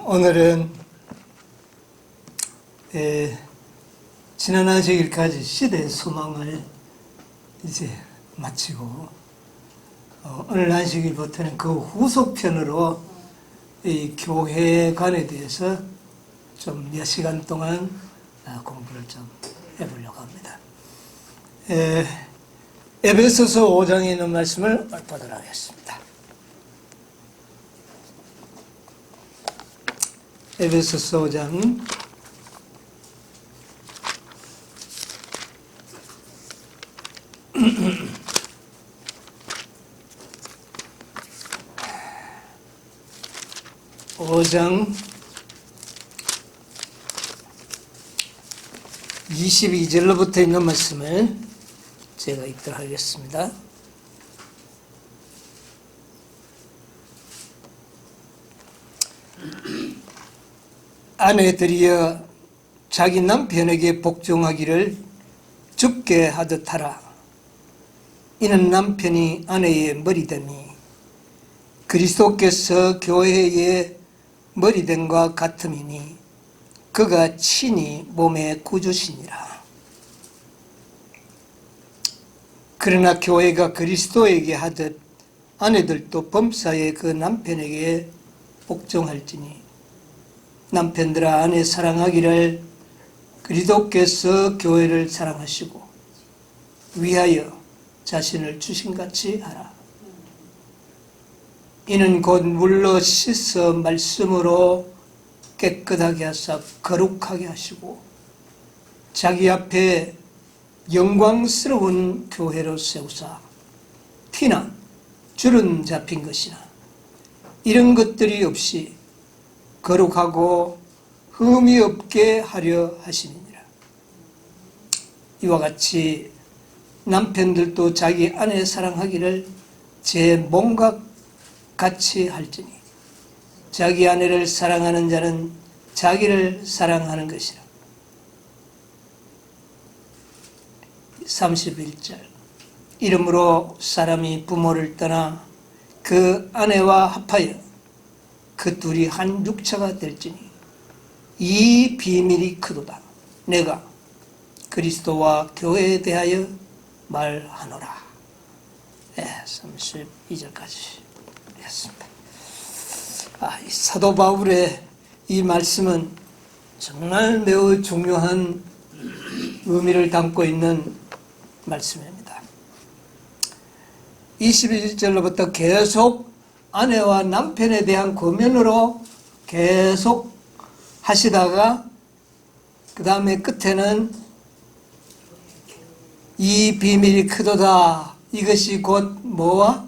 오늘은 지난 안식일까지 시대의 소망을 이제 마치고 오늘 안식일부터는 그 후속편으로 이 교회관에 대해서 좀 몇 시간 동안 공부를 좀 해보려고 합니다. 에베소서 5장에 있는 말씀을 보도록 하겠습니다. 에베소서 5장 5장 22절로부터 있는 말씀을 제가 읽도록 하겠습니다. 아내들이여 자기 남편에게 복종하기를 죽게 하듯 하라. 이는 남편이 아내의 머리됨이 그리스도께서 교회의 머리됨과 같음이니 그가 친히 몸의 구주시니라. 그러나 교회가 그리스도에게 하듯 아내들도 범사에 그 남편에게 복종할지니 남편들아 아내 사랑하기를 그리스도께서 교회를 사랑하시고 위하여 자신을 주신같이 하라. 이는 곧 물로 씻어 말씀으로 깨끗하게 하사 거룩하게 하시고 자기 앞에 영광스러운 교회로 세우사 티나 주름 잡힌 것이나 이런 것들이 없이 거룩하고 흠이 없게 하려 하심이니라. 이와 같이 남편들도 자기 아내 사랑하기를 제 몸과 같이 할지니 자기 아내를 사랑하는 자는 자기를 사랑하는 것이라. 31절 이러므로 사람이 부모를 떠나 그 아내와 합하여 그 둘이 한 육체가 될지니 이 비밀이 크도다. 내가 그리스도와 교회에 대하여 말하노라. 32절까지 했습니다. 이 사도 바울의 이 말씀은 정말 매우 중요한 의미를 담고 있는 말씀입니다. 21절로부터 계속 아내와 남편에 대한 고면으로 계속 하시다가 그 다음에 끝에는 이 비밀이 크도다. 이것이 곧 뭐와?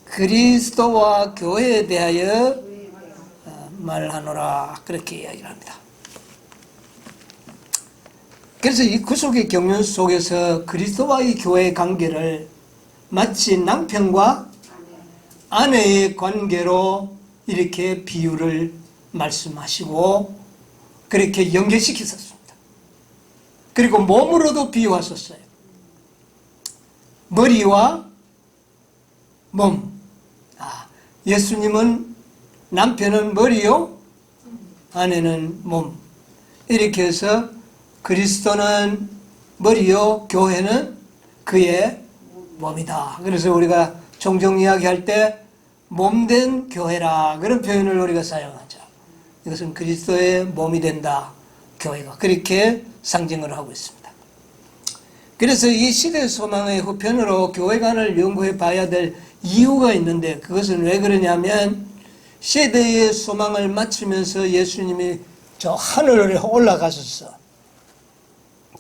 그리스도와 교회에 대하여 말하노라. 그렇게 이야기를 합니다. 그래서 이 구속의 경륜 속에서 그리스도와의 교회의 관계를 마치 남편과 아내의 관계로 이렇게 비유를 말씀하시고 그렇게 연결시켰었습니다. 그리고 몸으로도 비유하셨어요. 머리와 몸. 예수님은 남편은 머리요, 아내는 몸. 이렇게 해서 그리스도는 머리요, 교회는 그의 몸이다. 그래서 우리가 종종 이야기할 때 몸된 교회라 그런 표현을 우리가 사용하죠. 이것은 그리스도의 몸이 된다. 교회가 그렇게 상징을 하고 있습니다. 그래서 이 시대 소망의 후편으로 교회관을 연구해 봐야 될 이유가 있는데 그것은 왜 그러냐면 시대의 소망을 마치면서 예수님이 저 하늘에 올라가셔서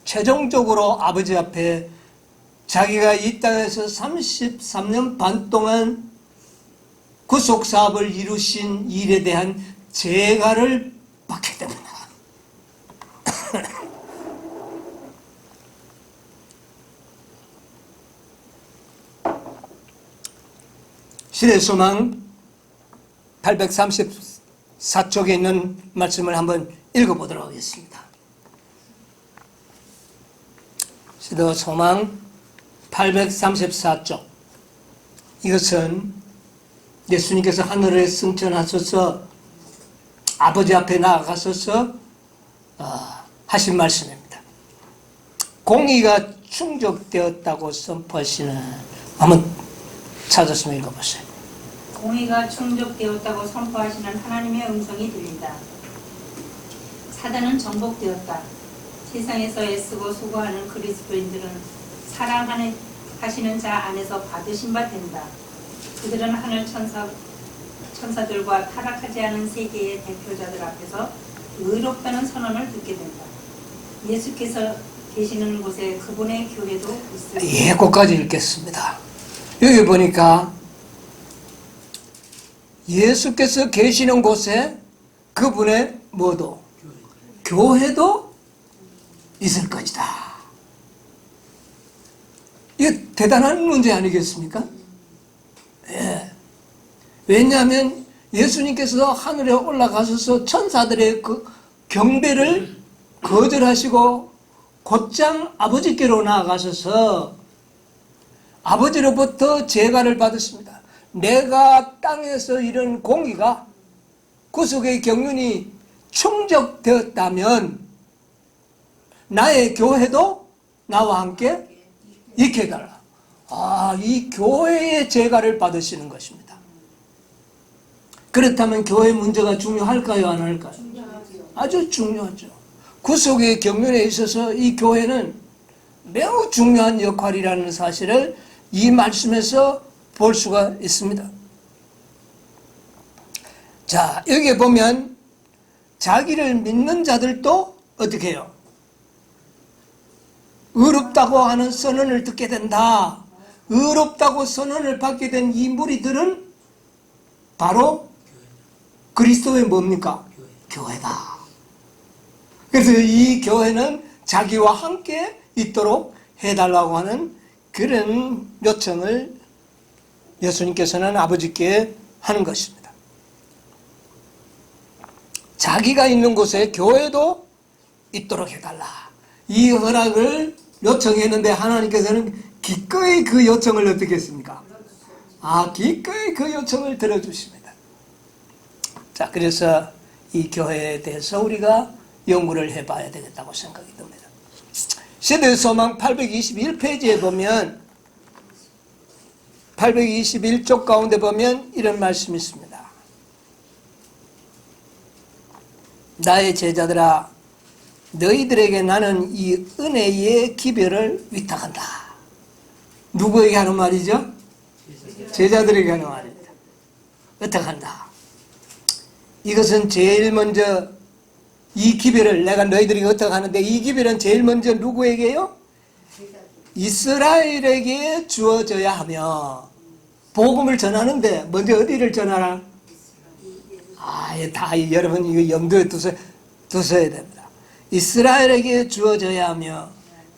최종적으로 아버지 앞에 자기가 이 땅에서 33년 반 동안 구속사업을 이루신 일에 대한 재가를 받게 됩니다. 시대소망 834쪽에 있는 말씀을 한번 읽어보도록 하겠습니다. 시대소망 834쪽 이것은 예수님께서 하늘에 승천하셔서 아버지 앞에 나아가셔서 하신 말씀입니다. 공의가 충족되었다고 선포하시는, 한번 찾았으면 읽어보세요. 공의가 충족되었다고 선포하시는 하나님의 음성이 들린다. 사단은 정복되었다. 세상에서 애쓰고 수고하는 그리스도인들은 사랑하시는 자 안에서 받으신 바 된다. 그들은 하늘 천사들과 타락하지 않은 세계의 대표자들 앞에서 의롭다는 선언을 듣게 된다. 예수께서 계시는 곳에 그분의 교회도 있습니다. 예, 거기까지 읽겠습니다. 여기 보니까 예수께서 계시는 곳에 그분의 뭐도? 교회도 있을 것이다. 이게 대단한 문제 아니겠습니까? 예. 왜냐하면 예수님께서 하늘에 올라가셔서 천사들의 그 경배를 거절하시고 곧장 아버지께로 나아가셔서 아버지로부터 제가를 받으십니다. 내가 땅에서 이룬 공의가 구속의 경륜이 충족되었다면 나의 교회도 나와 함께 있게 해달라. 이 교회의 제가를 받으시는 것입니다. 그렇다면 교회 문제가 중요할까요? 안 할까요? 아주 중요하죠. 구속의 경륜에 있어서 이 교회는 매우 중요한 역할이라는 사실을 이 말씀에서 볼 수가 있습니다. 자, 여기에 보면 자기를 믿는 자들도 어떻게 해요? 의롭다고 하는 선언을 듣게 된다. 의롭다고 선언을 받게 된 이 무리들은 바로 그리스도의 뭡니까? 교회다. 그래서 이 교회는 자기와 함께 있도록 해달라고 하는 그런 요청을 예수님께서는 아버지께 하는 것입니다. 자기가 있는 곳에 교회도 있도록 해달라. 이 허락을 요청했는데 하나님께서는 기꺼이 그 요청을 어떻게 했습니까? 기꺼이 그 요청을 들어주십니다. 자, 그래서 이 교회에 대해서 우리가 연구를 해봐야 되겠다고 생각이 듭니다. 시대소망 821페이지에 보면 821쪽 가운데 보면 이런 말씀이 있습니다. 나의 제자들아, 너희들에게 나는 이 은혜의 기별을 위탁한다. 누구에게 하는 말이죠? 제자들에게 하는 말입니다. 위탁한다. 이것은 제일 먼저 이 기별을 내가 너희들에게 위탁하는데 이 기별은 제일 먼저 누구에게요? 이스라엘에게 주어져야 하며, 복음을 전하는데 먼저 어디를 전하라? 여러분 이거 염두에 두셔야 됩니다. 이스라엘에게 주어져야 하며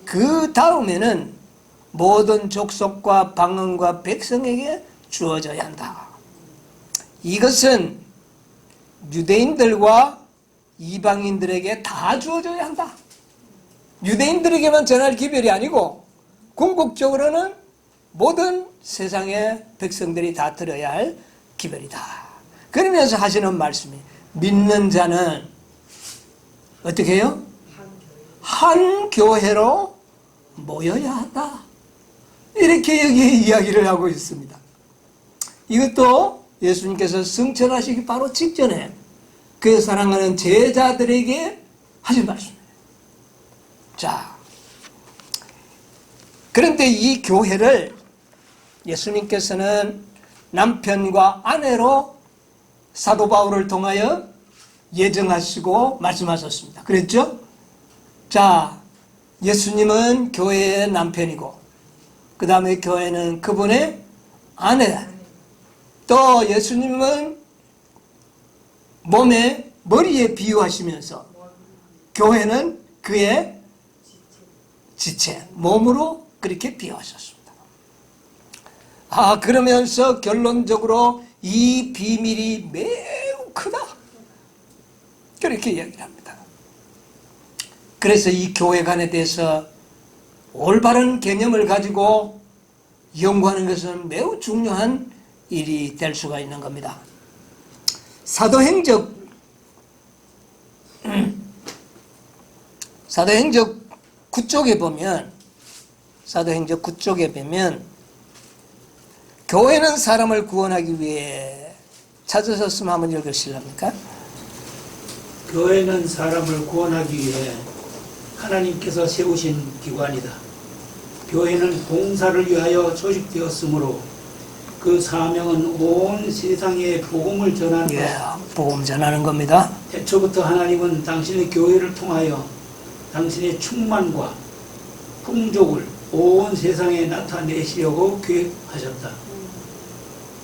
그 다음에는 모든 족속과 방언과 백성에게 주어져야 한다. 이것은 유대인들과 이방인들에게 다 주어져야 한다. 유대인들에게만 전할 기별이 아니고 궁극적으로는 모든 세상의 백성들이 다 들어야 할 기별이다. 그러면서 하시는 말씀이, 믿는 자는 어떻게 해요? 한 교회로 모여야 한다. 이렇게 여기에 이야기를 하고 있습니다. 이것도 예수님께서 승천하시기 바로 직전에 그 사랑하는 제자들에게 하신 말씀이에요. 자, 그런데 이 교회를 예수님께서는 남편과 아내로 사도 바울을 통하여 예정하시고 말씀하셨습니다. 그랬죠? 자, 예수님은 교회의 남편이고 그 다음에 교회는 그분의 아내, 또 예수님은 머리에 비유하시면서 교회는 그의 지체, 몸으로 그렇게 비유하셨습니다. 그러면서 결론적으로 이 비밀이 매우 크다, 그렇게 이야기를 합니다. 그래서 이 교회관에 대해서 올바른 개념을 가지고 연구하는 것은 매우 중요한 일이 될 수가 있는 겁니다. 사도행적 사도행전 9쪽에 보면 교회는 사람을 구원하기 위해 찾으셨으면 한번 읽으실랍니까? 교회는 사람을 구원하기 위해 하나님께서 세우신 기관이다. 교회는 봉사를 위하여 조직되었으므로 그 사명은 온 세상에 복음을 전하는 것. 복음 전하는 겁니다. 태초부터 하나님은 당신의 교회를 통하여 당신의 충만과 풍족을 온 세상에 나타내시려고 계획하셨다.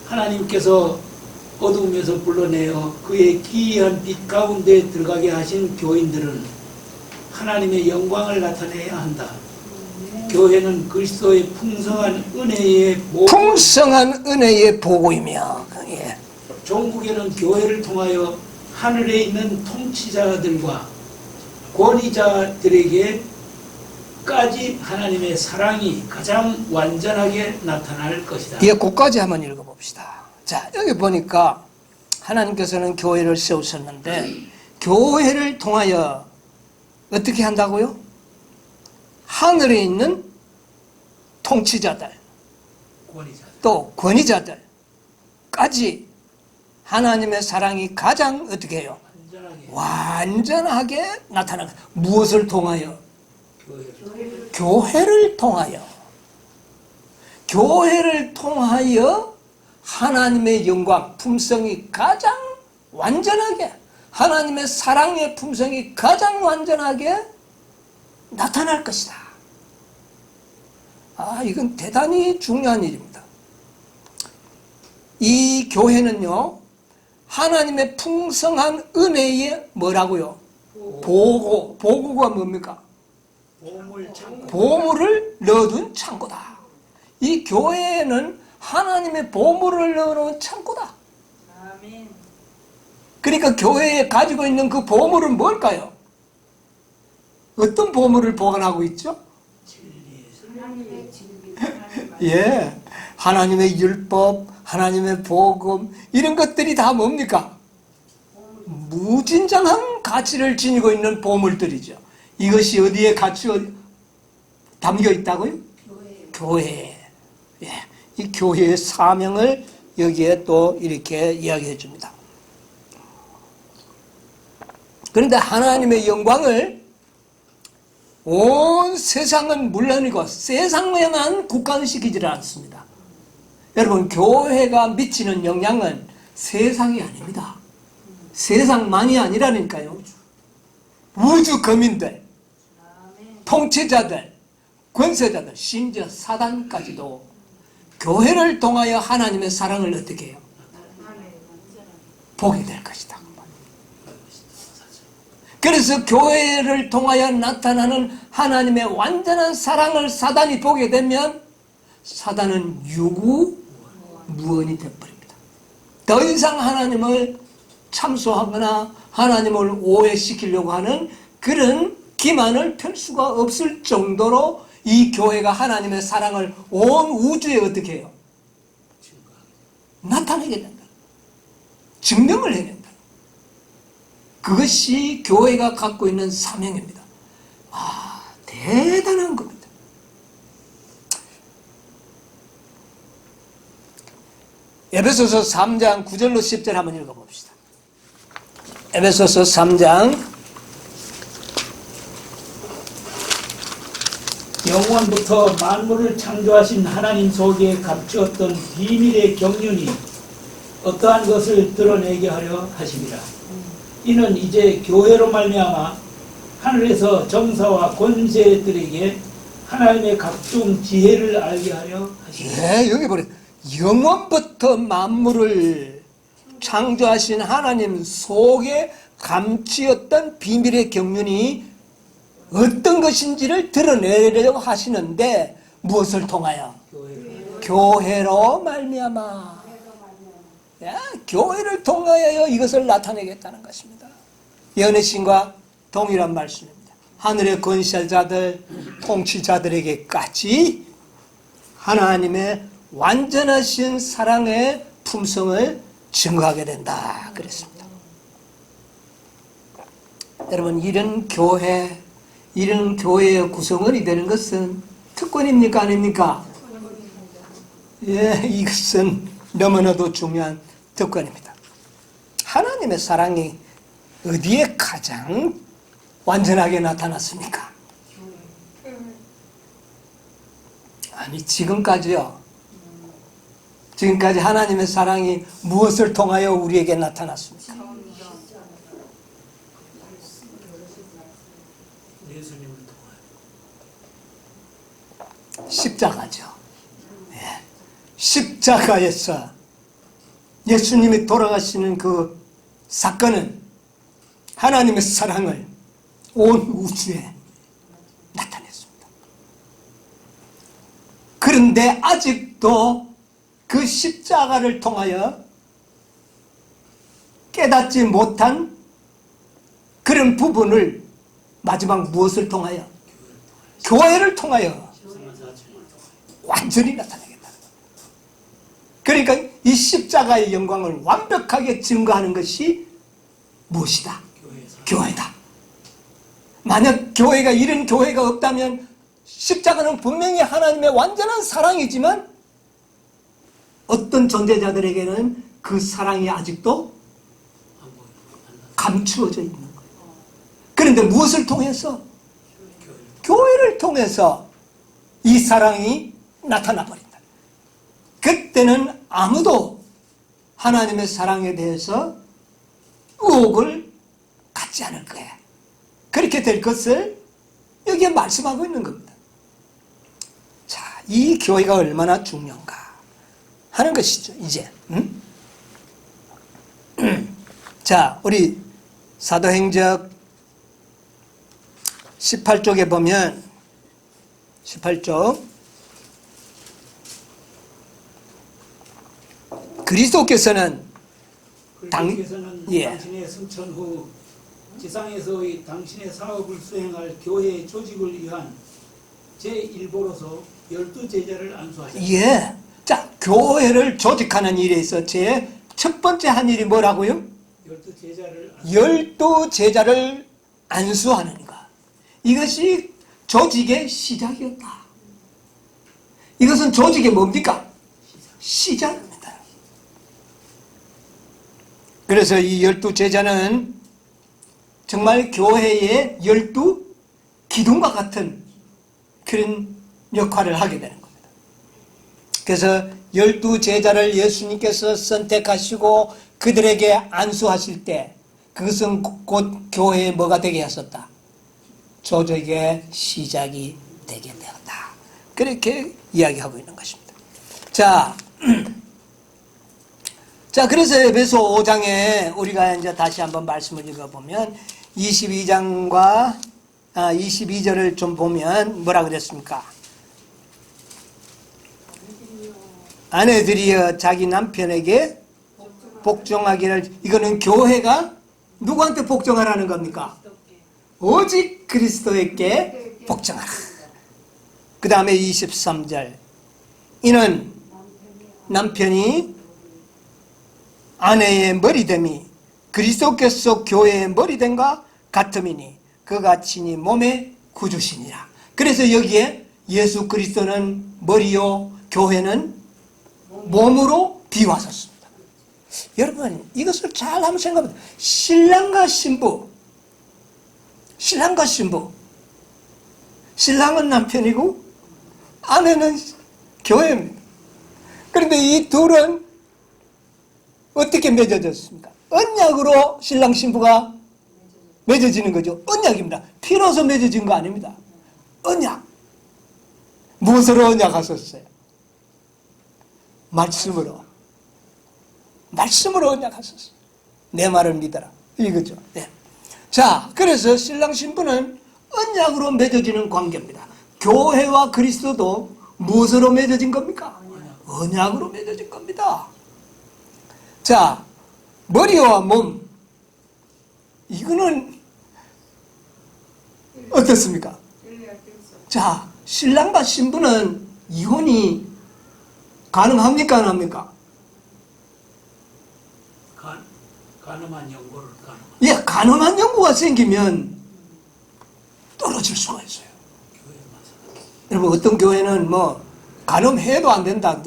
하나님께서 어둠에서 불러내어 그의 기이한 빛 가운데 들어가게 하신 교인들은 하나님의 영광을 나타내야 한다. 교회는 그리스도의 풍성한 은혜의 보고이며 종국에는 교회를 통하여 하늘에 있는 통치자들과 권위자들에게까지 하나님의 사랑이 가장 완전하게 나타날 것이다. 그까지 한번 읽어봅시다. 자, 여기 보니까 하나님께서는 교회를 세우셨는데 교회를 통하여 어떻게 한다고요? 하늘에 있는 통치자들, 또 권위자들까지 하나님의 사랑이 가장 어떻게 해요? 완전하게 나타나는 것. 무엇을 통하여? 교회를 통하여 하나님의 영광, 품성이 가장 완전하게, 하나님의 사랑의 품성이 가장 완전하게 나타날 것이다. 이건 대단히 중요한 일입니다. 이 교회는요, 하나님의 풍성한 은혜의 뭐라고요? 보고가 뭡니까? 보물을 넣어둔 창고다. 이 교회는 하나님의 보물을 넣어놓은 창고다. 아멘. 그러니까 교회에 가지고 있는 그 보물은 뭘까요? 어떤 보물을 보관하고 있죠? 하나님의 율법, 하나님의 복음, 이런 것들이 다 뭡니까? 무진장한 가치를 지니고 있는 보물들이죠. 이것이 어디에 가치가 담겨 있다고요? 교회에. 이 교회의 사명을 여기에 또 이렇게 이야기해 줍니다. 그런데 하나님의 영광을 온 세상은 물론이고 세상에만 국한시키지를 않습니다. 여러분, 교회가 미치는 영향은 세상이 아닙니다. 세상만이 아니라니까요. 우주 거민들, 통치자들, 권세자들, 심지어 사단까지도 교회를 통하여 하나님의 사랑을 어떻게 해요? 보게 될 것이다. 그래서 교회를 통하여 나타나는 하나님의 완전한 사랑을 사단이 보게 되면 사단은 유구무원이 되어버립니다. 더 이상 하나님을 참소하거나 하나님을 오해시키려고 하는 그런 기만을 펼 수가 없을 정도로 이 교회가 하나님의 사랑을 온 우주에 어떻게 해요? 나타내게 된다. 증명을 해야 된다. 그것이 교회가 갖고 있는 사명입니다. 대단한 겁니다. 에베소서 3장 9절로 10절 한번 읽어봅시다. 에베소서 3장 영원부터 만물을 창조하신 하나님 속에 감추었던 비밀의 경륜이 어떠한 것을 드러내게 하려 하심이라. 이는 이제 교회로 말미암아 하늘에서 정사와 권세들에게 하나님의 각종 지혜를 알게 하려 하심이라. 여기 보래. 영원부터 만물을 창조하신 하나님 속에 감추었던 비밀의 경륜이 어떤 것인지를 드러내려고 하시는데 무엇을 통하여? 교회로 말미암아. 교회를 통하여 이것을 나타내겠다는 것입니다. 연애신과 동일한 말씀입니다. 하늘의 권세자들, 통치자들에게까지 하나님의 완전하신 사랑의 품성을 증거하게 된다 그랬습니다. 여러분, 이런 교회, 이런 교회의 구성원이 되는 것은 특권입니까? 아닙니까? 예, 이것은 너무나도 중요한 특권입니다. 하나님의 사랑이 어디에 가장 완전하게 나타났습니까? 아니, 지금까지요. 지금까지 하나님의 사랑이 무엇을 통하여 우리에게 나타났습니까? 예수님을 통하여. 십자가죠. 예. 십자가에서 예수님이 돌아가시는 그 사건은 하나님의 사랑을 온 우주에 나타냈습니다. 그런데 아직도 그 십자가를 통하여 깨닫지 못한 그런 부분을 마지막 무엇을 통하여? 교회를 통하여 완전히 나타내겠다는 거예요. 그러니까 이 십자가의 영광을 완벽하게 증거하는 것이 무엇이다? 교회다. 만약 교회가 이런 교회가 없다면 십자가는 분명히 하나님의 완전한 사랑이지만 어떤 존재자들에게는 그 사랑이 아직도 감추어져 있는 거예요. 그런데 무엇을 통해서? 교회를 통해서 이 사랑이 나타나 버린다. 그때는 아무도 하나님의 사랑에 대해서 의혹을 갖지 않을 거예요. 그렇게 될 것을 여기에 말씀하고 있는 겁니다. 자, 이 교회가 얼마나 중요한가 하는 것이죠. 이제 자, 우리 사도행적 18쪽에 보면 18쪽 그리스도께서는 그리스도께서는 당신의 승천 후 지상에서의 당신의 사업을 수행할 교회의 조직을 위한 제1보로서 12제자를 안수하셨다. 예. 자, 교회를 조직하는 일에 있어 제 첫 번째 한 일이 뭐라고요? 12제자를 안수하는 것. 이것이 조직의 시작이었다. 이것은 조직의 뭡니까? 시작입니다. 그래서 이 12제자는 정말 교회의 12기둥과 같은 그런 역할을 하게 되는 겁니다. 그래서 12제자를 예수님께서 선택하시고 그들에게 안수하실 때 그것은 곧 교회의 뭐가 되게 하셨다? 조직의 시작이 되게 되었다. 그렇게 이야기하고 있는 것입니다. 자, 자, 그래서 에베소 5장에 우리가 이제 다시 한번 말씀을 읽어보면 22장과 22절을 좀 보면 뭐라 그랬습니까? 아내들이여 자기 남편에게 복종하기를. 이거는 교회가 누구한테 복종하라는 겁니까? 오직 그리스도에게 복종하라. 그 다음에 23절 이는 남편이 아내의 머리됨이 그리스도께서 교회의 머리됨과 같음이니 그가 친히 몸의 구주시니라. 그래서 여기에 예수 그리스도는 머리요 교회는 몸으로 비유하셨습니다. 여러분 이것을 잘 한번 생각해보세요. 신랑과 신부 신랑은 남편이고 아내는 교회입니다. 그런데 이 둘은 어떻게 맺어졌습니까? 언약으로 신랑 신부가 맺어지는 거죠. 언약입니다. 피로서 맺어진 거 아닙니다. 언약. 무엇으로 언약하셨어요? 말씀으로 언약하셨어요. 내 말을 믿어라. 이거죠. 네. 자, 그래서 신랑 신부는 언약으로 맺어지는 관계입니다. 교회와 그리스도도 무엇으로 맺어진 겁니까? 언약으로 맺어진 겁니다. 자, 머리와 몸 이거는 어떻습니까? 자, 신랑과 신부는 이혼이 가능합니까? 안 합니까? 가늠한 연고를 예, 가늠한 연고가 생기면 떨어져. 떨어질 수가 있어요. 여러분, 어떤 교회는 뭐 간음해도 안 된다,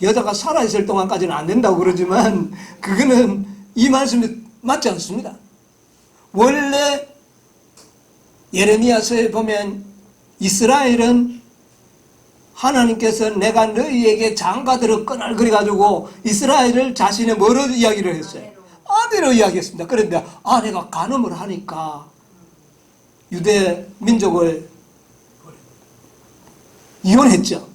여자가 살아있을 동안까지는 안 된다고 그러지만 그거는 이 말씀이 맞지 않습니다. 원래 예레미야서에 보면 이스라엘은 하나님께서 내가 너희에게 장가들어 끊을 그래가지고 이스라엘을 자신의 뭐로 이야기를 했어요? 아내로 이야기했습니다. 그런데 아내가 간음을 하니까 유대 민족을 이혼했죠.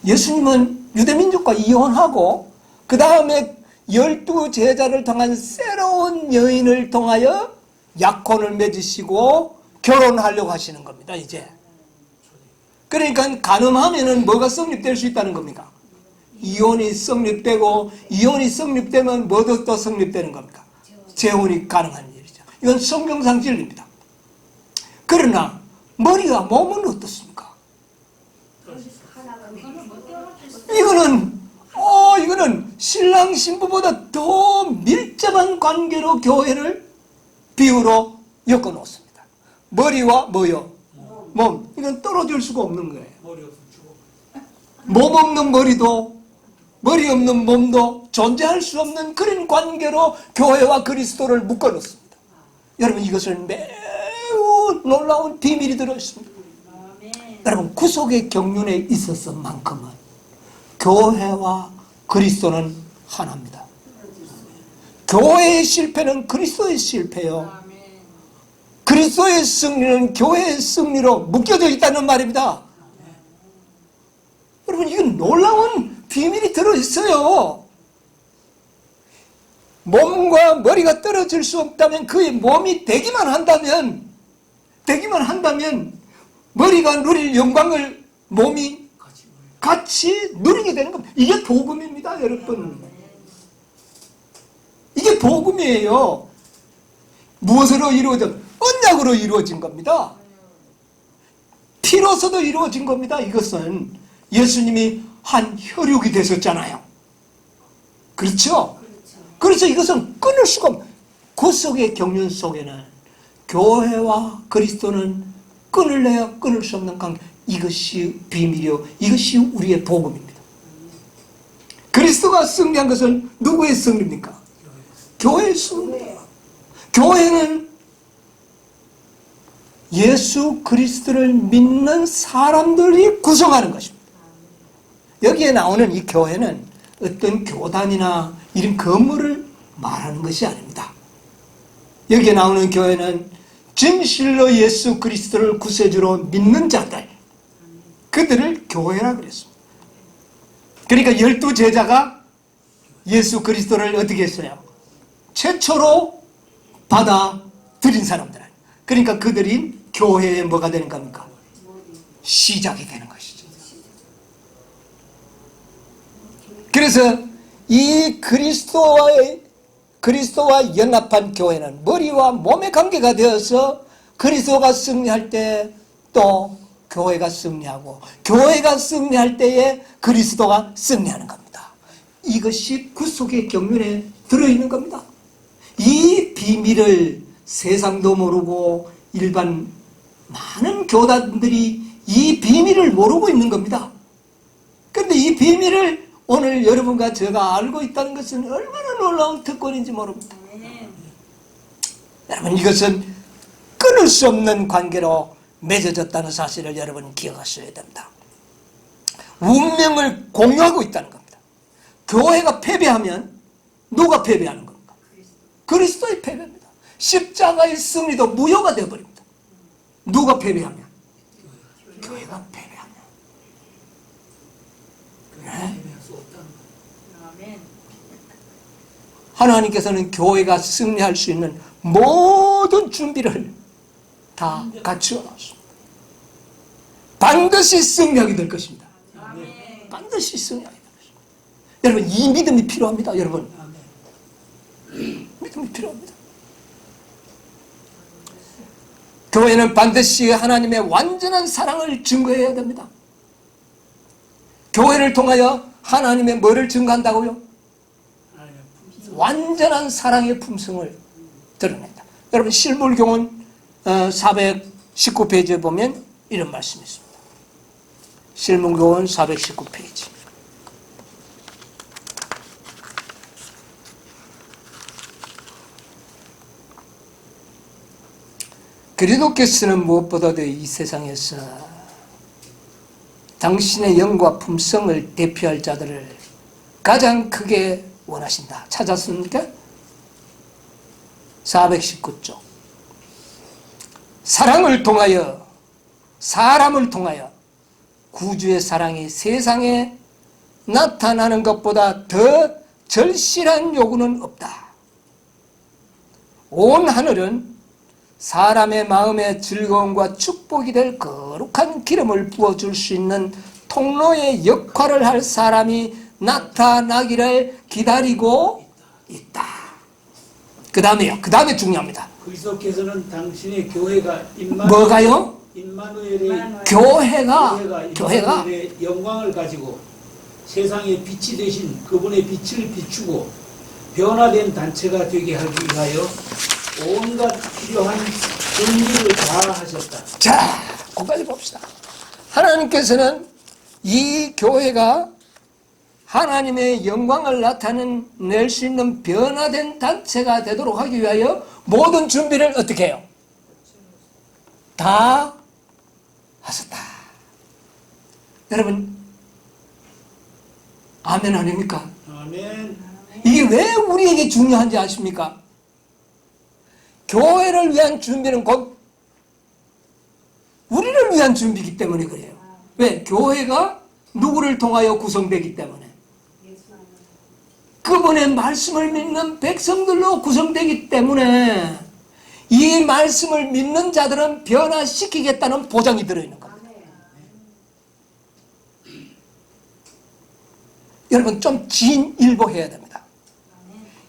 예수님은 유대 민족과 이혼하고 그 다음에 12제자를 통한 새로운 여인을 통하여 약혼을 맺으시고 결혼하려고 하시는 겁니다. 이제 그러니까 간음하면은 뭐가 성립될 수 있다는 겁니까? 이혼이 성립되고, 이혼이 성립되면 뭐도 또 성립되는 겁니까? 재혼이 가능한 일이죠. 이건 성경상 진리입니다. 그러나 머리와 몸은 어떻습니까? 이거는 신랑 신부보다 더 밀접한 관계로 교회를 비유로 엮어 놓습니다. 머리와 뭐요? 몸. 이건 떨어질 수가 없는 거예요. 몸 없는 머리도 머리 없는 몸도 존재할 수 없는 그런 관계로 교회와 그리스도를 묶어 놓습니다. 여러분, 이것은 매우 놀라운 비밀이 들어있습니다. 여러분, 구속의 경륜에 있어서만큼은 교회와 그리스도는 하나입니다. 교회의 실패는 그리스도의 실패요, 그리스도의 승리는 교회의 승리로 묶여져 있다는 말입니다. 여러분, 이건 놀라운 비밀이 들어있어요. 몸과 머리가 떨어질 수 없다면, 그의 몸이 되기만 한다면 머리가 누릴 영광을 몸이 같이 누리게 되는 겁니다. 이게 복음입니다, 여러분. 이게 복음이에요. 무엇으로 이루어진? 언약으로 이루어진 겁니다. 피로서도 이루어진 겁니다. 이것은 예수님이 한 혈육이 되셨잖아요. 그렇죠? 그래서 이것은 끊을 수가 없는, 구속의 경륜 속에는 교회와 그리스도는 끊을래야 끊을 수 없는 관계. 이것이 비밀이요, 이것이 우리의 복음입니다. 그리스도가 승리한 것은 누구의 승리입니까? 교회의 승리예요. 교회는 예수 그리스도를 믿는 사람들이 구성하는 것입니다. 여기에 나오는 이 교회는 어떤 교단이나 이런 건물을 말하는 것이 아닙니다. 여기에 나오는 교회는 진실로 예수 그리스도를 구세주로 믿는 자들, 그들을 교회라 그랬습니다. 그러니까 12제자가 예수 그리스도를 어떻게 했어요? 최초로 받아들인 사람들. 그러니까 그들이 교회의 뭐가 되는 겁니까? 시작이 되는 것이죠. 그래서 이 그리스도와 연합한 교회는 머리와 몸의 관계가 되어서 그리스도가 승리할 때 또 교회가 승리하고, 교회가 승리할 때에 그리스도가 승리하는 겁니다. 이것이 구속의 경륜에 들어있는 겁니다. 이 비밀을 세상도 모르고 일반 많은 교단들이 이 비밀을 모르고 있는 겁니다. 그런데 이 비밀을 오늘 여러분과 제가 알고 있다는 것은 얼마나 놀라운 특권인지 모릅니다. 여러분, 이것은 끊을 수 없는 관계로 맺어졌다는 사실을 여러분 기억하셔야 됩니다. 운명을 공유하고 있다는 겁니다. 교회가 패배하면 누가 패배하는 겁니까? 그리스도의 패배입니다. 십자가의 승리도 무효가 되어버립니다. 누가 패배하면? 교회가 패배하면. 네? 하나님께서는 교회가 승리할 수 있는 모든 준비를 다 갖추어 놨습니다. 반드시 승리하게 될 것입니다. 반드시 승리하게 될 것입니다. 여러분, 이 믿음이 필요합니다. 여러분, 믿음이 필요합니다. 교회는 반드시 하나님의 완전한 사랑을 증거해야 됩니다. 교회를 통하여 하나님의 뭐를 증거한다고요? 완전한 사랑의 품성을 드러낸다. 여러분, 실물교훈 419페이지에 보면 이런 말씀이 있습니다. 실문교원 419페이지. 그리스도께서는 무엇보다도 이 세상에서 당신의 영과 품성을 대표할 자들을 가장 크게 원하신다. 찾았습니까? 419쪽. 사랑을 통하여, 사람을 통하여 구주의 사랑이 세상에 나타나는 것보다 더 절실한 요구는 없다. 온 하늘은 사람의 마음의 즐거움과 축복이 될 거룩한 기름을 부어줄 수 있는 통로의 역할을 할 사람이 나타나기를 기다리고 있다. 그 다음에요. 그 다음에 중요합니다. 그리스도께서는 당신의 교회가 뭐가요? 임마누엘의 교회가 임마누엘의 영광을 가지고 세상의 빛이 되신 그분의 빛을 비추고 변화된 단체가 되게 하기 위하여 온갖 필요한 준비를 다 하셨다. 자, 거기까지 봅시다. 하나님께서는 이 교회가 하나님의 영광을 나타낼 수 있는 변화된 단체가 되도록 하기 위하여 모든 준비를 어떻게 해요? 다 하셨다. 여러분, 아멘 아닙니까? 아멘. 이게 왜 우리에게 중요한지 아십니까? 교회를 위한 준비는 곧 우리를 위한 준비이기 때문에 그래요. 왜? 교회가 누구를 통하여 구성되기 때문에. 그분의 말씀을 믿는 백성들로 구성되기 때문에 이 말씀을 믿는 자들은 변화시키겠다는 보장이 들어있는 겁니다. 여러분 좀 진일보해야 됩니다.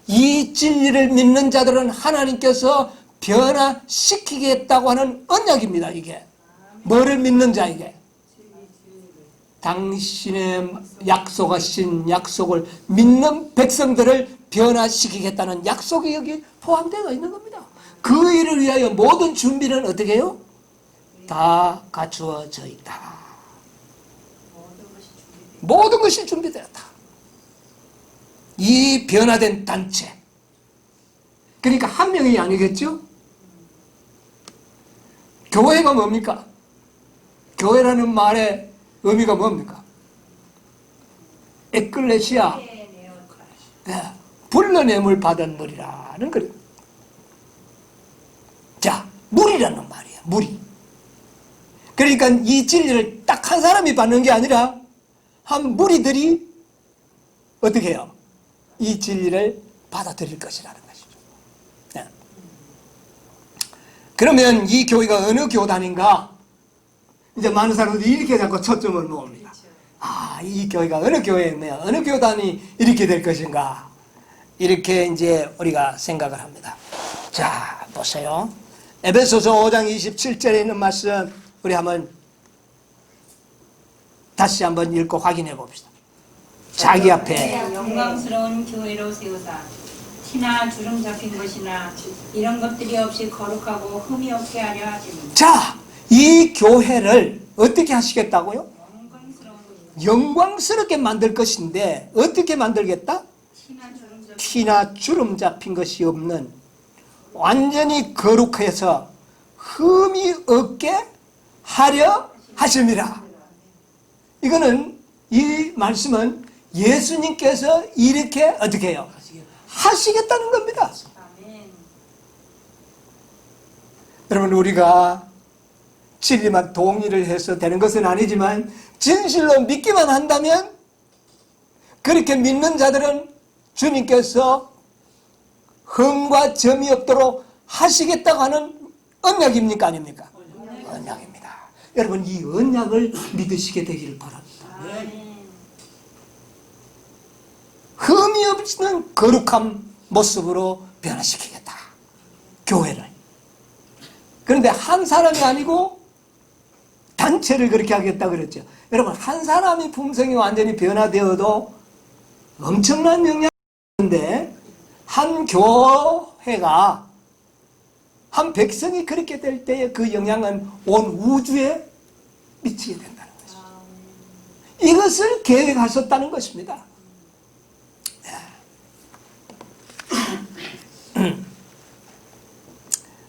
이 진리를 믿는 자들은 하나님께서 변화시키겠다고 하는 언약입니다. 이게 뭐를 믿는 자에게? 당신의 약속하신 약속을 믿는 백성들을 변화시키겠다는 약속이 여기 포함되어 있는 겁니다. 그 일을 위하여 모든 준비는 어떻게 해요? 다 갖추어져 있다. 모든 것이 준비되었다. 이 변화된 단체. 그러니까 한 명이 아니겠죠? 교회가 뭡니까? 교회라는 말의 의미가 뭡니까? 에클레시아, 불러냄을 받은 물이라는 거예요. 자, 물이라는 말이에요. 물이. 그러니까 이 진리를 딱 한 사람이 받는 게 아니라 한 무리들이 어떻게 해요? 이 진리를 받아들일 것이라는 것이죠. 네. 그러면 이 교회가 어느 교단인가? 이제 많은 사람들이 이렇게 자꾸 초점을 놓습니다. 아, 이 교회가 어느 교회며 어느 교단이 이렇게 될 것인가? 이렇게 이제 우리가 생각을 합니다. 자, 보세요. 에베소서 5장 27절에 있는 말씀 우리 한번 다시 한번 읽고 확인해 봅시다. 자기 앞에 영광스러운 교회로 세우사 티나 주름 잡힌 것이나 이런 것들이 없이 거룩하고 흠이 없게 하려 하시니. 자, 이 교회를 어떻게 하시겠다고요? 영광스럽게 만들 것인데 어떻게 만들겠다? 티나 주름 잡힌 것이 없는 완전히 거룩해서 흠이 없게 하려 하십니다. 이거는 이 말씀은 예수님께서 이렇게 어떻게 해요? 하시겠다는 겁니다. 여러분, 우리가 진리만 동의를 해서 되는 것은 아니지만 진실로 믿기만 한다면 그렇게 믿는 자들은 주님께서 흠과 점이 없도록 하시겠다고 하는 언약입니까? 아닙니까? 언약입니다. 여러분, 이 언약을 믿으시게 되기를 바랍니다. 흠이 없는 거룩한 모습으로 변화시키겠다. 교회를. 그런데 한 사람이 아니고 단체를 그렇게 하겠다 그랬죠. 여러분, 한 사람이 품성이 완전히 변화되어도 엄청난 영향이 있는데 한 교회가 한 백성이 그렇게 될 때에 그 영향은 온 우주에 미치게 된다는 것이죠. 이것을 계획하셨다는 것입니다.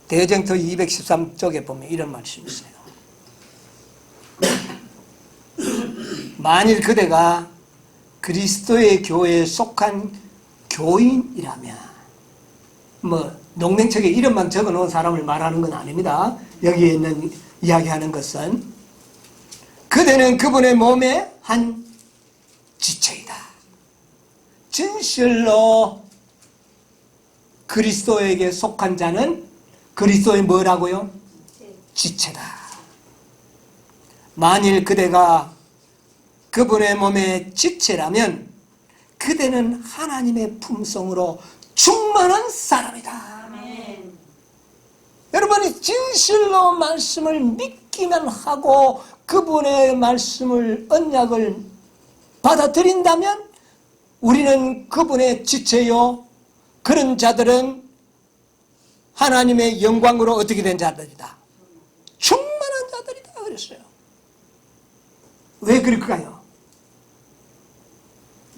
대쟁터 213쪽에 보면 이런 말씀이 있어요. 만일 그대가 그리스도의 교회에 속한 교인이라면, 농맹책에 이름만 적어놓은 사람을 말하는 건 아닙니다. 여기에 있는 이야기하는 것은 그대는 그분의 몸의 한 지체이다. 진실로 그리스도에게 속한 자는 그리스도의 뭐라고요? 지체다. 만일 그대가 그분의 몸의 지체라면 그대는 하나님의 품성으로 충만한 사람이다. 아멘. 여러분이 진실로 말씀을 믿기만 하고 그분의 말씀을, 언약을 받아들인다면 우리는 그분의 지체요, 그런 자들은 하나님의 영광으로 어떻게 된 자들이다? 충만한 자들이다 그랬어요. 왜 그럴까요?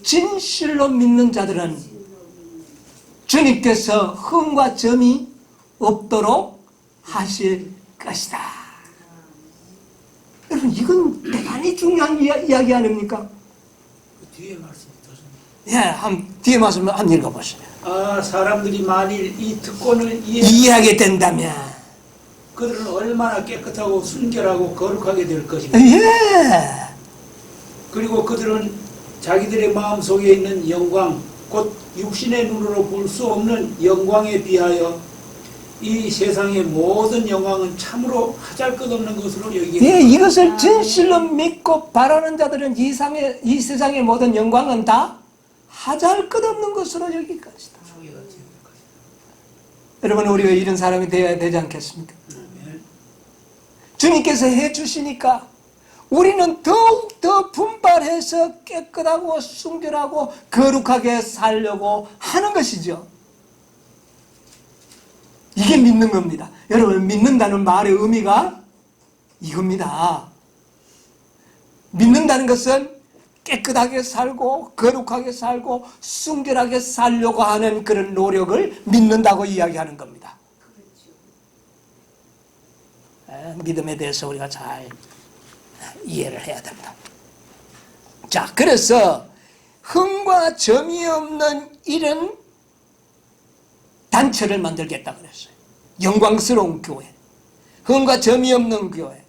진실로 믿는 자들은 주님께서 흠과 점이 없도록 하실 것이다. 여러분, 이건 대단히 중요한 이야기 아닙니까? 그 뒤에 말씀이 더 뒤에 말씀 한번 읽어보세요. 사람들이 만일 이 특권을 이해하게 된다면 그들은 얼마나 깨끗하고 순결하고 거룩하게 될 것인가. 그리고 그들은 자기들의 마음속에 있는 영광, 곧 육신의 눈으로 볼 수 없는 영광에 비하여 이 세상의 모든 영광은 참으로 하잘것없는 것으로 여기게 이것을 진실로 믿고 바라는 자들은 이 세상의 모든 영광은 다 하잘것없는 것으로 여길 것이다. 여러분, 우리가 이런 사람이 되어야 되지 않겠습니까? 주님께서 해주시니까 우리는 더욱더 분발해서 깨끗하고 순결하고 거룩하게 살려고 하는 것이죠. 이게 믿는 겁니다. 여러분, 믿는다는 말의 의미가 이겁니다. 믿는다는 것은 깨끗하게 살고 거룩하게 살고 순결하게 살려고 하는 그런 노력을 믿는다고 이야기하는 겁니다. 믿음에 대해서 우리가 잘 이해를 해야 됩니다. 자, 그래서 흠과 점이 없는 이런 단체를 만들겠다 그랬어요. 영광스러운 교회, 흠과 점이 없는 교회,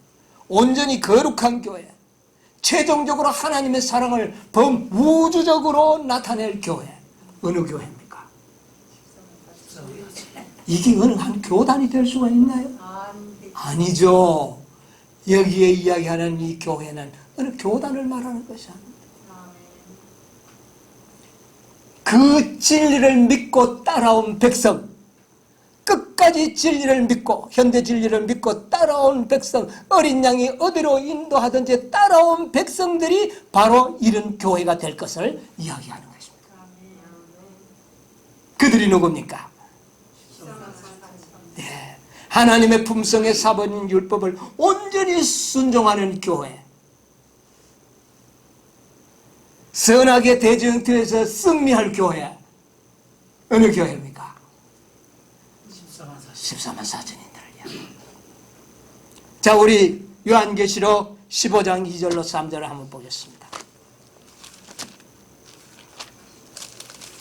온전히 거룩한 교회, 최종적으로 하나님의 사랑을 범우주적으로 나타낼 교회. 어느 교회입니까? 이게 어느 한 교단이 될 수가 있나요? 아니죠. 여기에 이야기하는 이 교회는 어느 교단을 말하는 것이 아닙니다. 그 진리를 믿고 따라온 백성, 끝까지 진리를 믿고, 현대 진리를 믿고 따라온 백성, 어린 양이 어디로 인도하든지 따라온 백성들이 바로 이런 교회가 될 것을 이야기하는 것입니다. 그들이 누굽니까? 하나님의 품성의 사본인 율법을 온전히 순종하는 교회, 선하게 대전투에서 승리할 교회. 어느 교회입니까? 14만 4천인들을요. 자, 우리 요한계시록 15장 2절로 3절을 한번 보겠습니다.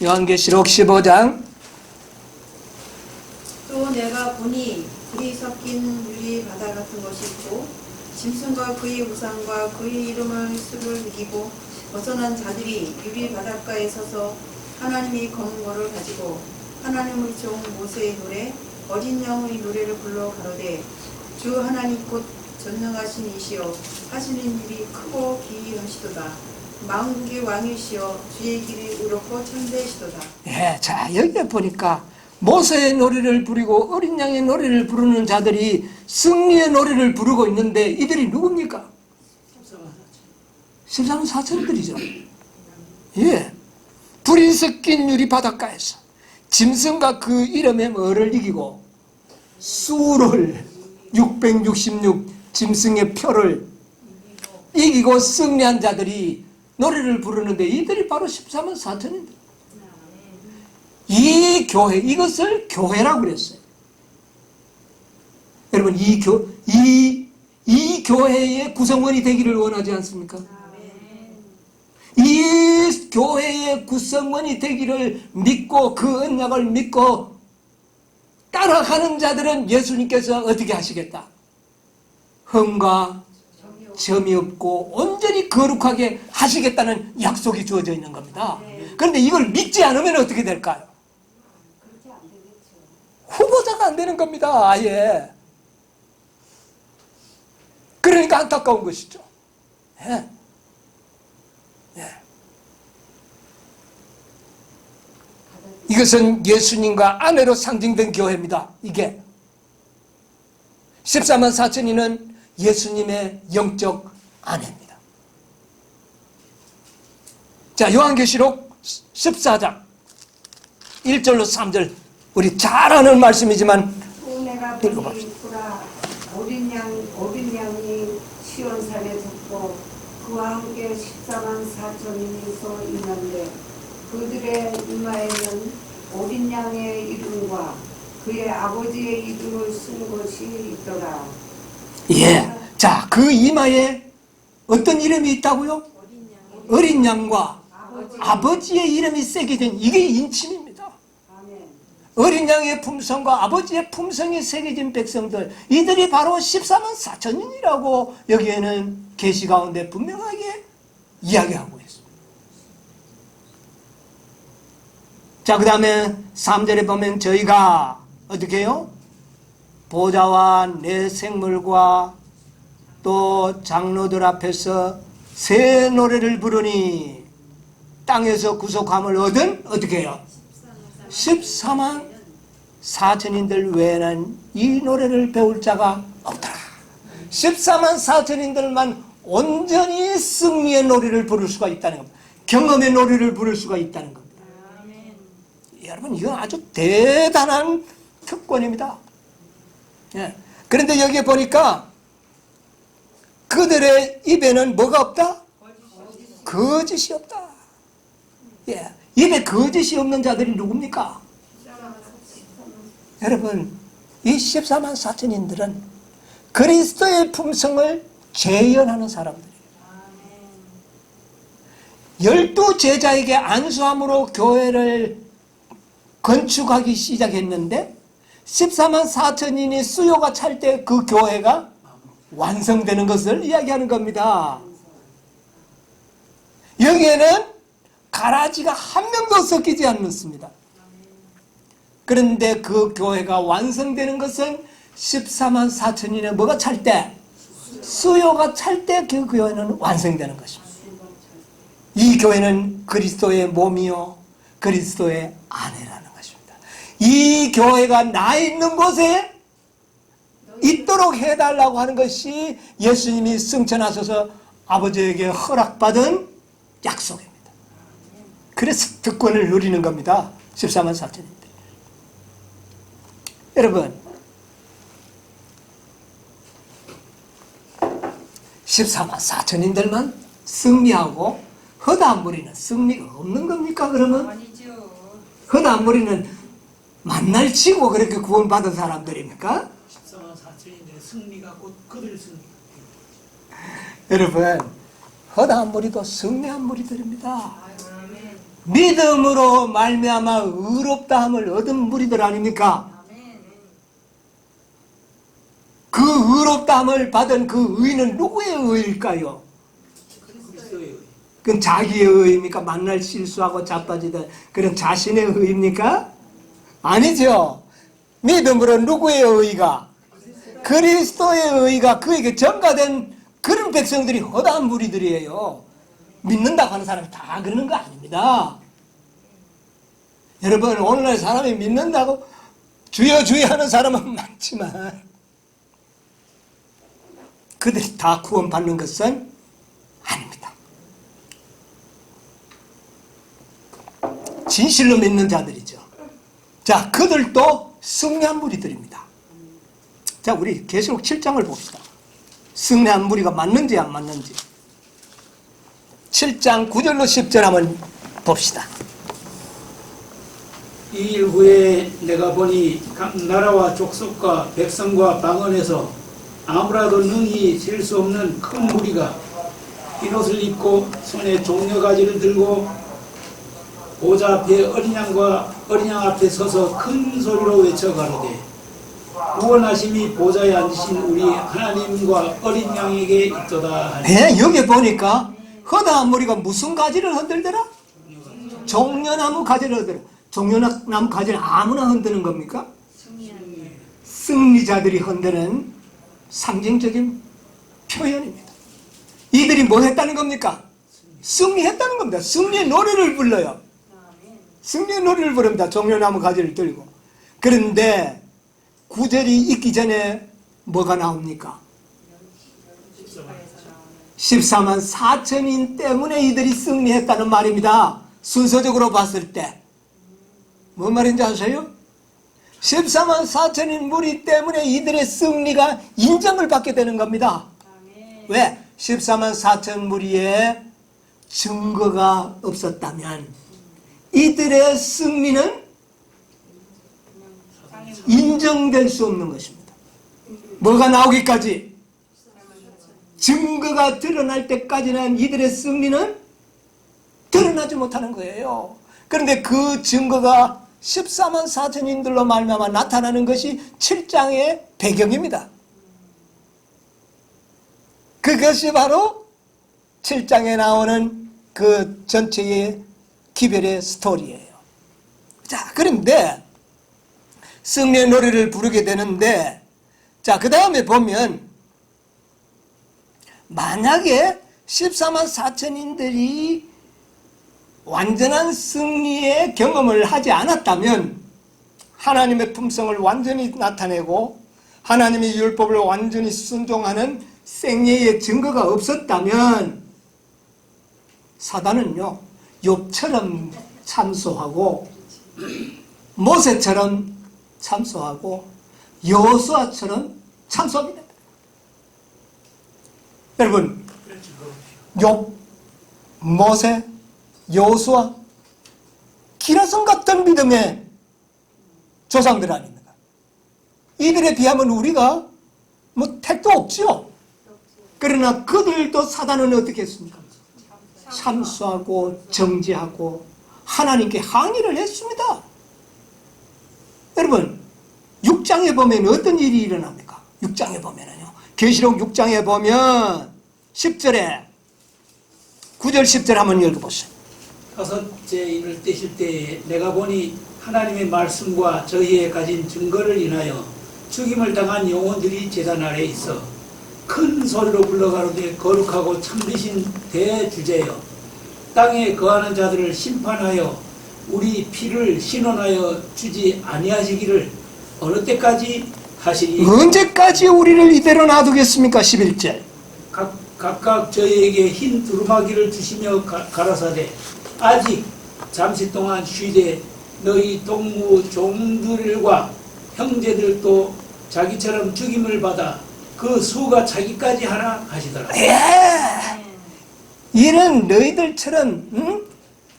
요한계시록 15장. 또 내가 보니 불이 섞인 유리 바다 같은 것이 있고 짐승과 그의 우상과 그의 이름을 수를 이기고 벗어난 자들이 유리 바닷가에 서서 하나님이 검은 거를 가지고 하나님의 종 모세의 노래 어린 양의 노래를 불러 가로되 주 하나님 곧 전능하신 이시여 하시는 일이 크고 기이하시도다. 만국의 왕이시여 주의 길이 의롭고 참되시도다. 자, 여기에 보니까 모세의 노래를 부르고 어린 양의 노래를 부르는 자들이 승리의 노래를 부르고 있는데 이들이 누굽니까? 14만 4천들이죠. 불이 섞인 유리 바닷가에서 짐승과 그 이름의 뭐를 이기고 수를 666 짐승의 표를 이기고 승리한 자들이 노래를 부르는데 이들이 바로 14만 4천입니다. 이 교회, 이것을 교회라고 그랬어요. 여러분, 이 교회의 구성원이 되기를 원하지 않습니까? 이 교회의 구성원이 되기를 믿고 그 언약을 믿고 따라가는 자들은 예수님께서 어떻게 하시겠다? 흠과 점이 없고 온전히 거룩하게 하시겠다는 약속이 주어져 있는 겁니다. 그런데 이걸 믿지 않으면 어떻게 될까요? 후보자가 안 되는 겁니다. 아예. 그러니까 안타까운 것이죠. 예. 예. 이것은 예수님과 아내로 상징된 교회입니다. 이게 14만 4천이는 예수님의 영적 아내입니다. 자, 요한계시록 14장 1절로 3절 우리 잘 아는 말씀이지만 내가 보니 보라 어린 양이 시온산에 섰고 그와 함께 14만 4천인이 서 있는데 그들의 이마에는 어린 양의 이름과 그의 아버지의 이름을 쓴 것이 있더라. 예. 자, 그 이마에 어떤 이름이 있다고요? 어린 양과 아버지의 이름이 새겨진 이게 인침입니다. 아멘. 어린 양의 품성과 아버지의 품성이 새겨진 백성들 이들이 바로 14만 4천인이라고 여기에는 계시 가운데 분명하게 이야기하고 있습니다. 자, 그 다음에 3절에 보면 저희가 어떻게 해요? 보좌와 내 생물과 또 장로들 앞에서 새 노래를 부르니 땅에서 구속함을 얻은 어떻게 해요? 14만 4천인들 외에는 이 노래를 배울 자가 없더라. 14만 4천인들만 온전히 승리의 노래를 부를 수가 있다는 겁니다. 경험의 노래를 부를 수가 있다는 겁니다. 여러분, 이건 아주 대단한 특권입니다. 예. 그런데 여기에 보니까 그들의 입에는 뭐가 없다? 거짓이 없다. 예. 입에 거짓이 없는 자들이 누굽니까? 여러분, 이 14만 4천인들은 그리스도의 품성을 재현하는 사람들이에요. 12 제자에게 안수함으로 교회를 건축하기 시작했는데 14만 4천인이 수요가 찰 때 그 교회가 완성되는 것을 이야기하는 겁니다. 여기에는 가라지가 한 명도 섞이지 않습니다. 그런데 그 교회가 완성되는 것은 14만 4천인의 뭐가 찰 때? 수요가 찰 때 그 교회는 완성되는 것입니다. 이 교회는 그리스도의 몸이요 그리스도의 아내라는 것입니다. 이 교회가 나 있는 곳에 있도록 해달라고 하는 것이 예수님이 승천하셔서 아버지에게 허락받은 약속입니다. 그래서 특권을 누리는 겁니다. 14만 4천인들. 여러분, 14만 4천인들만 승리하고 허다한 무리는 승리가 없는 겁니까? 그러면 아니죠. 허다한 무리는 만날 치고 그렇게 구원받은 사람들입니까? 14만 4천인데 승리가 곧 그들 승리. 여러분, 허다한 무리도 승리한 무리들입니다. 믿음으로 말미암아 의롭다함을 얻은 무리들 아닙니까? 그 의롭다함을 받은 그 의는 누구의 의일까요? 그리스도의 의. 그건 자기의 의입니까? 만날 실수하고 자빠지던 그런 자신의 의입니까? 아니죠. 믿음으로 누구의 의가? 그리스도의 의가 그에게 전가된 그런 백성들이 허다한 무리들이에요. 믿는다고 하는 사람이 다 그러는 거 아닙니다. 여러분, 오늘날 사람이 믿는다고 주여 주여 하는 사람은 많지만 그들이 다 구원받는 것은 아닙니다. 진실로 믿는 자들이죠. 자, 그들도 승리한 무리들입니다. 자, 우리 계시록 7장을 봅시다. 승리한 무리가 맞는지 안 맞는지. 7장 9절로 10절 한번 봅시다. 이 일 후에 내가 보니 각 나라와 족속과 백성과 방언에서 아무라도 능히 셀 수 없는 큰 무리가 흰 옷을 입고 손에 종려가지를 들고 보좌 앞에 어린 양 앞에 서서 큰 소리로 외쳐 가로되 구원하심이 보좌에 앉으신 우리 하나님과 어린 양에게 있도다 하니. 네, 여기 보니까 허다한 무리가 무슨 가지를 흔들더라? 종려나무 가지를 흔들어. 종려나무 가지를 아무나 흔드는 겁니까? 승리자들이 흔드는 상징적인 표현입니다. 이들이 뭐 했다는 겁니까? 승리했다는 겁니다. 승리의 노래를 불러요. 승리의 노래를 부릅니다. 종려나무 가지를 들고. 그런데 구절이 있기 전에 뭐가 나옵니까? 14만 4천인 때문에 이들이 승리했다는 말입니다. 순서적으로 봤을 때. 뭔 말인지 아세요? 14만 4천인 무리 때문에 이들의 승리가 인정을 받게 되는 겁니다. 왜? 14만 4천 무리에 증거가 없었다면 이들의 승리는 인정될 수 없는 것입니다. 뭐가 나오기까지? 증거가 드러날 때까지는 이들의 승리는 드러나지 못하는 거예요. 그런데 그 증거가 14만 4천인들로 말미암아 나타나는 것이 7장의 배경입니다. 그것이 바로 7장에 나오는 그 전체의 기별의 스토리예요. 자, 그런데 승리의 노래를 부르게 되는데, 자, 그 다음에 보면 만약에 14만 4천인들이 완전한 승리의 경험을 하지 않았다면, 하나님의 품성을 완전히 나타내고 하나님의 율법을 완전히 순종하는 생애의 증거가 없었다면 사단은요, 욥처럼 참소하고 모세처럼 참소하고 여호수아처럼 참소합니다. 여러분, 욥, 모세, 여호수아, 기라성 같은 믿음의 조상들 아닙니까? 이들에 비하면 우리가 뭐 택도 없지요. 그러나 그들도 사단은 어떻게 했습니까? 참소하고 정죄하고 하나님께 항의를 했습니다. 여러분, 6장에 보면 어떤 일이 일어납니까? 6장에 보면은요, 계시록 6장에 보면 10절에 9절 10절 한번 읽어보세요. 다섯째 인을 떼실 때에 내가 보니 하나님의 말씀과 저희의 가진 증거를 인하여 죽임을 당한 영혼들이 제단 아래에 있어 큰 소리로 불러가로되 거룩하고 참되신 대주제여, 땅에 거하는 자들을 심판하여 우리 피를 신원하여 주지 아니하시기를 어느 때까지 하시니. 언제까지 우리를 이대로 놔두겠습니까? 11절. 각각 저희에게 흰 두루마기를 주시며 가라사대 아직 잠시 동안 쉬되 너희 동무 종들과 형제들도 자기처럼 죽임을 받아 그 수가 차기까지 하라 하시더라. 이는 너희들처럼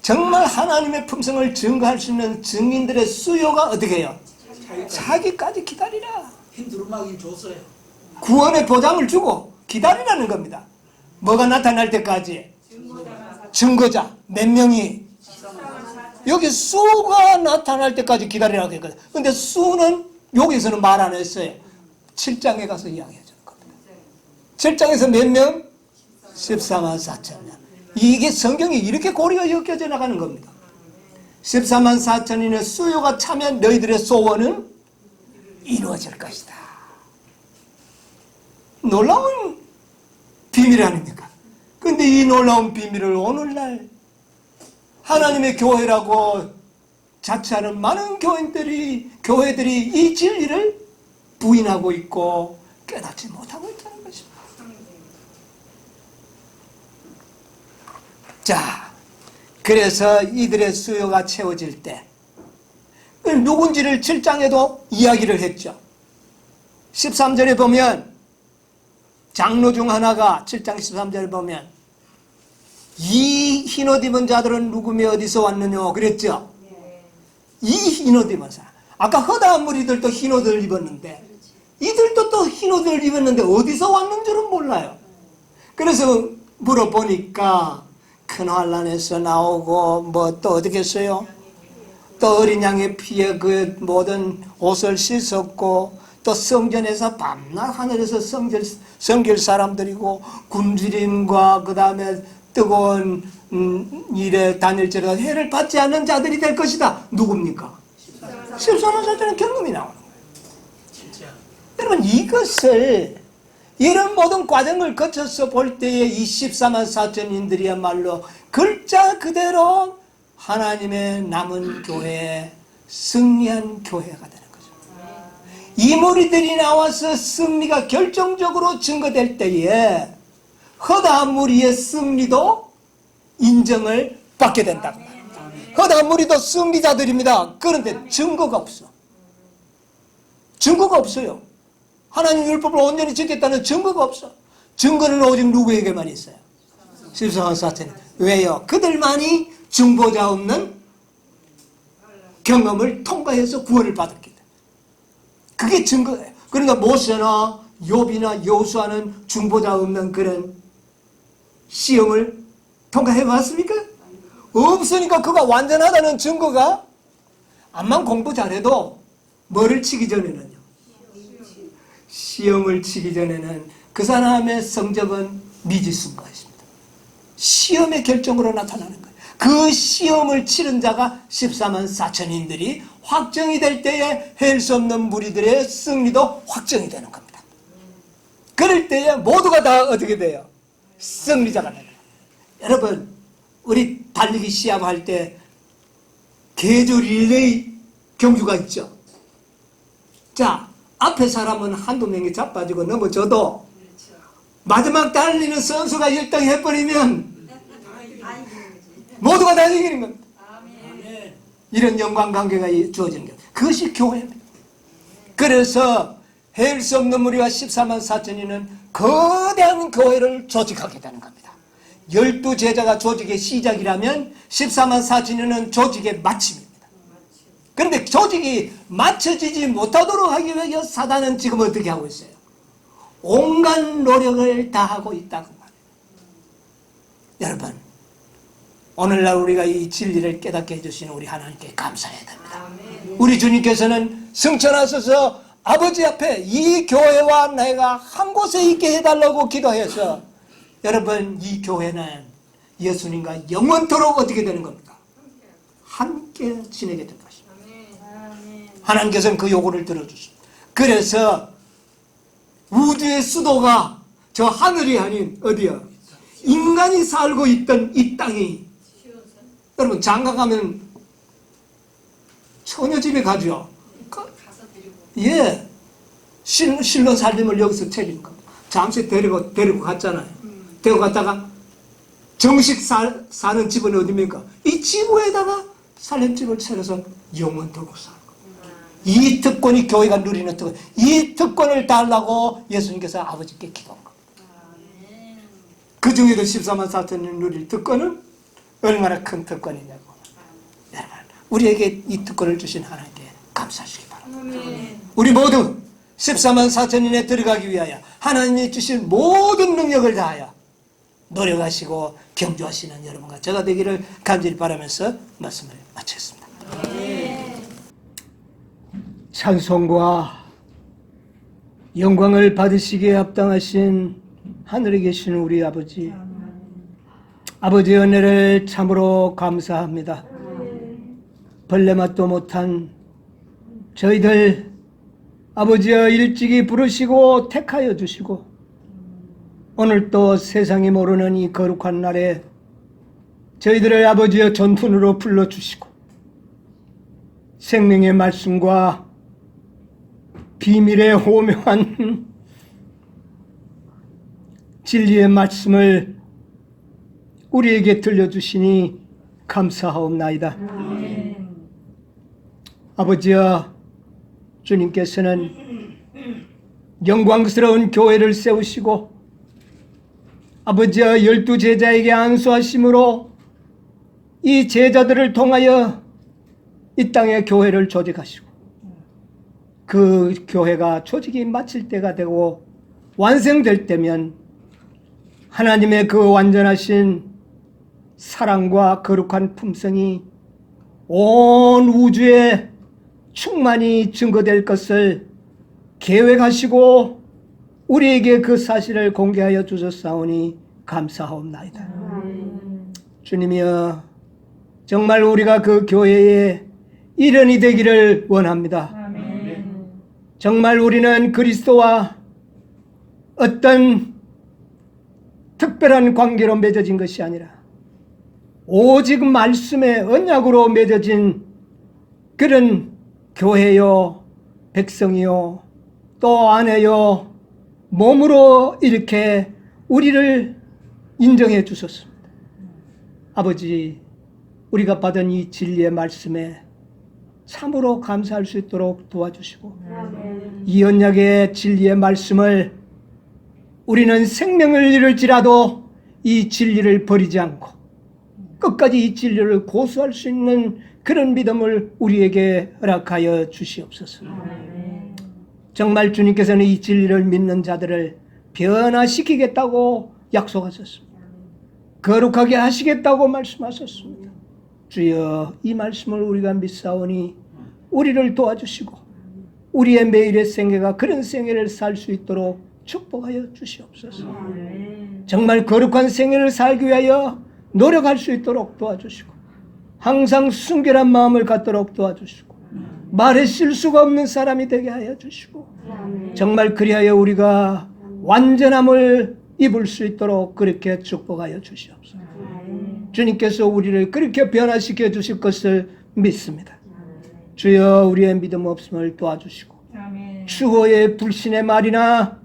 정말 하나님의 품성을 증거할 수 있는 증인들의 수요가 어떻게 해요? 차기까지 기다리라. 흰 두루마기를 줬어요. 구원의 보장을 주고 기다리라는 겁니다. 뭐가 나타날 때까지? 증거자 몇 명이? 여기 수가 나타날 때까지 기다리라고 했거든요. 근데 수는 여기서는 말 안 했어요. 7장에 가서 이야기해 주는 겁니다. 7장에서 몇 명? 14만 4천 명. 이게 성경이 이렇게 고리가 엮여져 나가는 겁니다. 14만 4천인의 수요가 차면 너희들의 소원은 이루어질 것이다. 놀라운 비밀 아닙니까? 근데 이 놀라운 비밀을 오늘날 하나님의 교회라고 자처하는 많은 교회들이 이 진리를 부인하고 있고 깨닫지 못하고 있다는 것입니다. 자, 그래서 이들의 수요가 채워질 때 누군지를 7장에도 이야기를 했죠. 13절에 보면 장로 중 하나가 7장 13절에 보면 이 흰옷 입은 자들은 누구며 어디서 왔느냐 그랬죠. 이 흰옷 입은 사람. 아까 허다한 무리들도 흰옷을 입었는데 이들도 또 흰옷을 입었는데 어디서 왔는 줄은 몰라요. 그래서 물어보니까 큰 환란에서 나오고 뭐 또 어떻게 했어요? 또 어린 양의 피에 그 모든 옷을 씻었고 또 성전에서 밤낮 하늘에서 성길 사람들이고 굶주림과 그 다음에 뜨거운 일에 다닐지라도 해를 받지 않는 자들이 될 것이다. 누굽니까? 14만 4천의 경험이 나오는 거예요. 진짜. 여러분 이것을 이런 모든 과정을 거쳐서 볼 때에 이 14만 4천인들이야말로 글자 그대로 하나님의 남은 교회에 승리한 교회가 되는 거죠. 이 무리들이 나와서 승리가 결정적으로 증거될 때에 허다한 무리의 승리도 인정을 받게 된다고 말합니다. 허다한 무리도 승리자들입니다. 그런데 증거가 없어. 증거가 없어요. 하나님 율법을 온전히 지켰다는 증거가 없어. 증거는 오직 누구에게만 있어요? 14만 4천. 왜요? 그들만이 중보자 없는 경험을 통과해서 구원을 받았기 때문에. 그게 증거예요. 그러니까 모세나 욥이나 여호수아는 중보자 없는 그런 시험을 통과해 봤습니까? 없으니까 그가 완전하다는 증거가 암만 공부 잘해도 뭐를 치기 전에는요? 시험을 치기 전에는 그 사람의 성적은 미지수인 것입니다. 시험의 결정으로 나타나는 거예요. 그 시험을 치른 자가 14만 4천인들이 확정이 될 때에 헬 수 없는 무리들의 승리도 확정이 되는 겁니다. 그럴 때에 모두가 다 어떻게 돼요? 승리자가 되는 거예요. 여러분 우리 달리기 시합할 때 계절 릴레이 경주가 있죠. 자, 앞에 사람은 한두 명이 자빠지고 넘어져도 마지막 달리는 선수가 1등 해버리면 모두가 다 이기는 겁니다. 이런 영광관계가 주어지는 거예요. 그것이 교회입니다. 그래서 헤일 수 없는 무리와 14만 4천이는 거대한 교회를 조직하게 되는 겁니다. 12제자가 조직의 시작이라면 14만 4천이는 조직의 마침입니다. 그런데 조직이 맞춰지지 못하도록 하기 위해 사단은 지금 어떻게 하고 있어요? 온갖 노력을 다하고 있다고 말해요. 여러분 오늘날 우리가 이 진리를 깨닫게 해주시는 우리 하나님께 감사해야 됩니다. 우리 주님께서는 승천하셔서 아버지 앞에 이 교회와 내가 한 곳에 있게 해달라고 기도해서 여러분 이 교회는 예수님과 영원토록 어떻게 되는 겁니까? 함께 지내게 될 것입니다. 하나님께서는 그 요구를 들어주십니다. 그래서 우주의 수도가 저 하늘이 아닌 어디야? 인간이 살고 있던 이 땅이 여러분 장가 가면 처녀집에 가죠. 예, 신론 살림을 여기서 차리는 겁니다. 잠시 데리고 갔잖아요. 데리고 갔다가 정식 사는 집은 어디입니까? 이 지구에다가 살림집을 차려서 영원토록 사는 겁니다. 이 특권이 교회가 누리는 특권. 이 특권을 달라고 예수님께서 아버지께 기도한 겁니다. 그 중에도 14만 4천이 누릴 특권은 얼마나 큰 특권이냐고. 여러분, 우리에게 이 특권을 주신 하나님께 감사하시기 바랍니다. 우리 모두 14만 4천인에 들어가기 위하여 하나님이 주신 모든 능력을 다하여 노력하시고 경주하시는 여러분과 제가 되기를 간절히 바라면서 말씀을 마치겠습니다. 찬송과 영광을 받으시기에 합당하신 하늘에 계신 우리 아버지, 아버지의 은혜를 참으로 감사합니다. 벌레맛도 못한 저희들 아버지여 일찍이 부르시고 택하여 주시고 오늘 또 세상이 모르는 이 거룩한 날에 저희들을 아버지여 전fun으로 불러주시고 생명의 말씀과 비밀의 오묘한 진리의 말씀을 우리에게 들려주시니 감사하옵나이다. 아버지여 주님께서는 영광스러운 교회를 세우시고 아버지여 12제자에게 안수하심으로 이 제자들을 통하여 이 땅의 교회를 조직하시고 그 교회가 조직이 마칠 때가 되고 완성될 때면 하나님의 그 완전하신 사랑과 거룩한 품성이 온 우주에 충만히 증거될 것을 계획하시고 우리에게 그 사실을 공개하여 주셨사오니 감사하옵나이다. 주님이여 정말 우리가 그 교회의 일원이 되기를 원합니다. 정말 우리는 그리스도와 어떤 특별한 관계로 맺어진 것이 아니라 오직 말씀의 언약으로 맺어진 그런 교회요 백성이요 또 아내요 몸으로 이렇게 우리를 인정해 주셨습니다. 아버지, 우리가 받은 이 진리의 말씀에 참으로 감사할 수 있도록 도와주시고 이 언약의 진리의 말씀을 우리는 생명을 잃을지라도 이 진리를 버리지 않고 끝까지 이 진리를 고수할 수 있는 그런 믿음을 우리에게 허락하여 주시옵소서. 정말 주님께서는 이 진리를 믿는 자들을 변화시키겠다고 약속하셨습니다. 거룩하게 하시겠다고 말씀하셨습니다. 주여, 이 말씀을 우리가 믿사오니 우리를 도와주시고 우리의 매일의 생애가 그런 생애를 살 수 있도록 축복하여 주시옵소서. 정말 거룩한 생애를 살기 위하여 노력할 수 있도록 도와주시고 항상 순결한 마음을 갖도록 도와주시고 말에 실수가 없는 사람이 되게 하여 주시고 정말 그리하여 우리가 완전함을 입을 수 있도록 그렇게 축복하여 주시옵소서. 주님께서 우리를 그렇게 변화시켜 주실 것을 믿습니다. 주여, 우리의 믿음 없음을 도와주시고 추호의 불신의 말이나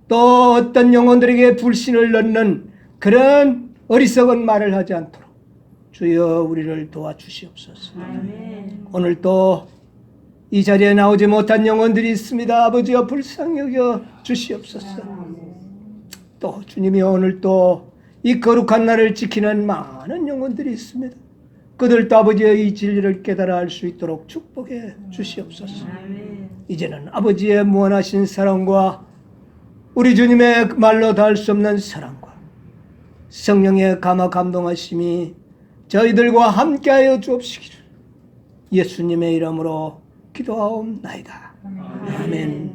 또 어떤 영혼들에게 불신을 넣는 그런 어리석은 말을 하지 않도록 주여 우리를 도와주시옵소서. 오늘 또 이 자리에 나오지 못한 영혼들이 있습니다. 아버지여 불쌍히 여겨 주시옵소서. 또 주님이 오늘 또 이 거룩한 날을 지키는 많은 영혼들이 있습니다. 그들도 아버지의 이 진리를 깨달아 알 수 있도록 축복해 주시옵소서. 이제는 아버지의 무한하신 사랑과 우리 주님의 말로 다 할 수 없는 사랑과 성령의 감화 감동하심이 저희들과 함께하여 주옵시기를 예수님의 이름으로 기도하옵나이다. 아멘.